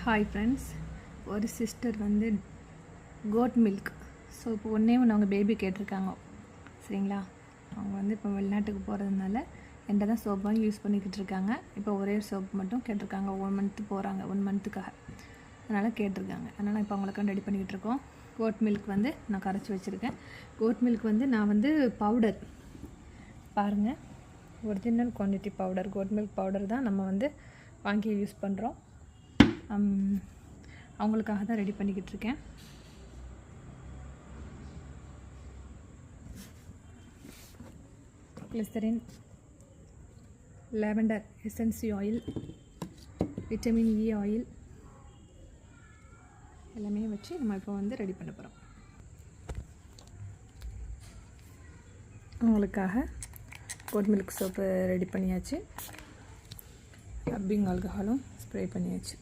Hi friends, ஒரு sister வந்து code milk soap ஒன்றே ஒன்று அவங்க பேபி கேட்டிருக்காங்க. சரிங்களா, அவங்க வந்து இப்போ வெளிநாட்டுக்கு போகிறதுனால என்கிட்ட தான் சோப் வாங்கி யூஸ் பண்ணிக்கிட்டு இருக்காங்க. இப்போ ஒரே சோப் மட்டும் கேட்டிருக்காங்க. 1 மந்த்து போகிறாங்க, 1 மந்த்துக்காக. அதனால் கேட்டிருக்காங்க. அதனால் இப்போ அவங்களுக்காக ரெடி பண்ணிக்கிட்டு இருக்கோம். கோட் மில்க் வந்து நான் கரைச்சி வச்சுருக்கேன். கோட் மில்க் வந்து நான் வந்து பவுடர் பாருங்கள், original quantity powder, goat milk powder தான் நம்ம வந்து வாங்கி யூஸ் பண்ணுறோம். அவங்களுக்காக தான் ரெடி பண்ணிக்கிட்டு இருக்கேன். Glycerin, lavender essential oil, vitamin E oil எல்லாமே வச்சு நம்ம இப்போ வந்து ரெடி பண்ண போகிறோம். அவங்களுக்காக கோட் மில்க் சோப்பு ரெடி பண்ணியாச்சு. ரப்பிங் ஆல்கஹாலும் ஸ்ப்ரே பண்ணியாச்சு.